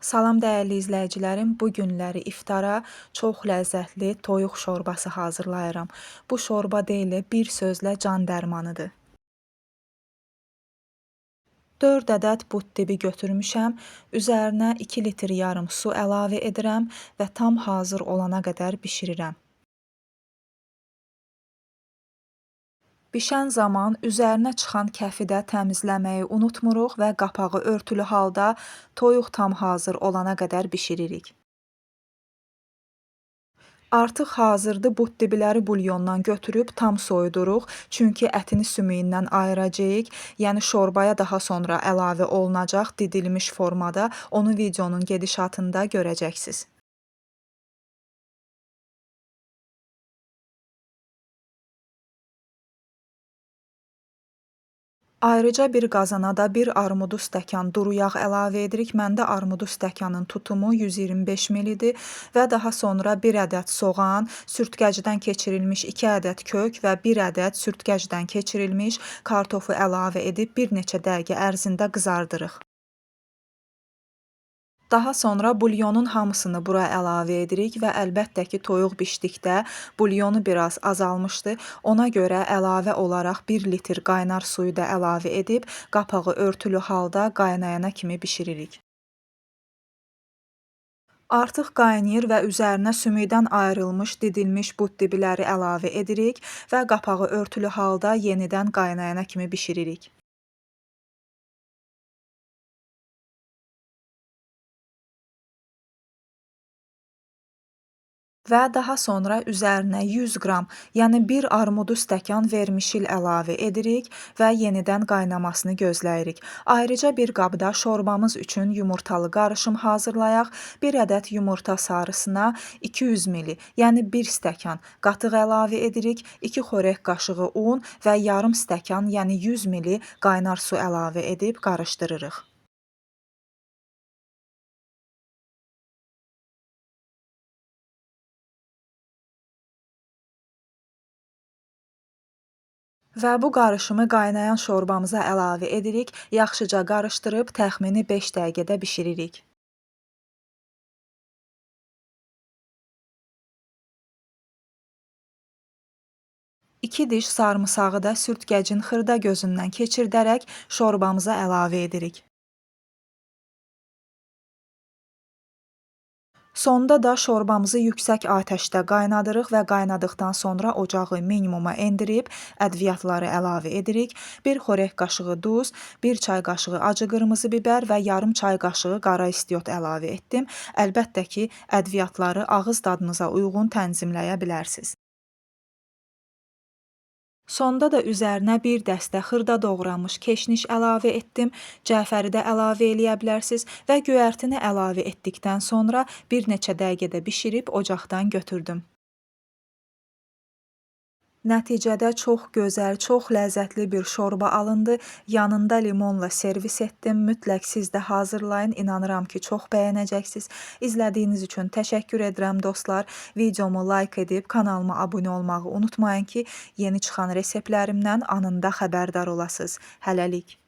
Salam dəyərli izləyicilərim, bu günləri iftara çox ləzzətli toyuq şorbası hazırlayıram. Bu şorba deyil, bir sözlə can dərmanıdır. 4 ədəd but dibi götürmüşəm, üzərinə 2 litr yarım su əlavə edirəm və tam hazır olana qədər bişirirəm. Bişən zaman üzərinə çıxan kəfi də təmizləməyi unutmuruq və qapağı örtülü halda toyuq tam hazır olana qədər bişiririk. Artıq hazırdır, but dibiləri bulyondan götürüb tam soyuduruq, çünki ətini sümüyündən ayıracağıq, yəni şorbaya daha sonra əlavə olunacaq didilmiş formada, onu videonun gedişatında görəcəksiniz. Ayrıca bir qazana da bir armudu stəkan duru yağ əlavə edirik. Məndə armudu stəkanın tutumu 125 ml-dir və daha sonra 1 ədəd soğan, sürtkəcdən keçirilmiş 2 ədəd kök və 1 ədəd sürtkəcdən keçirilmiş kartofu əlavə edib bir neçə dəqiqə ərzində qızardırıq. Daha sonra bulyonun hamısını bura əlavə edirik və əlbəttə ki, toyuq bişdikdə bulyonu biraz azalmışdı. Ona görə əlavə olaraq 1 litr qaynar suyu da əlavə edib qapağı örtülü halda qaynayana kimi bişiririk. Artıq qaynayır və üzərinə sümükdən ayrılmış didilmiş but dibiləri əlavə edirik və qapağı örtülü halda yenidən qaynayana kimi bişiririk. Və daha sonra üzərinə 100 qram, yəni bir armudu stəkan vermişil əlavə edirik və yenidən qaynamasını gözləyirik. Ayrıca bir qabda şorbamız üçün yumurtalı qarışım hazırlayaq. 1 ədəd yumurta sarısına 200 ml, yəni 1 stəkan qatıq əlavə edirik, 2 xörək qaşığı un və yarım stəkan, yəni 100 ml qaynar su əlavə edib qarışdırırıq. Və bu qarışımı qaynayan şorbamıza əlavə edirik, yaxşıca qarışdırıb təxmini 5 dəqiqədə bişiririk. 2 diş sarımsağı da sürtkəcin xırda gözündən keçirdərək şorbamıza əlavə edirik. Sonda da şorbamızı yüksək atəşdə qaynadırıq və qaynadıqdan sonra ocağı minimuma endirib ədviyyatları əlavə edirik. 1 xörək qaşığı duz, 1 çay qaşığı acı qırmızı bibər və yarım çay qaşığı qara istiot əlavə etdim. Əlbəttə ki, ədviyyatları ağız dadınıza uyğun tənzimləyə bilərsiniz. Sonda da üzərinə bir dəstə xırda doğranmış keşniş əlavə etdim. Cəfəri də əlavə eləyə bilərsiniz və göyərtini əlavə etdikdən sonra bir neçə dəqiqədə bişirib ocaqdan götürdüm. Nəticədə çox gözəl, çox ləzzətli bir şorba alındı. Yanında limonla servis etdim. Mütləq siz də hazırlayın. İnanıram ki, çox bəyənəcəksiniz. İzlədiyiniz üçün təşəkkür edirəm dostlar. Videomu like edib kanalıma abunə olmağı unutmayın ki, yeni çıxan reseptlərimdən anında xəbərdar olasınız. Hələlik.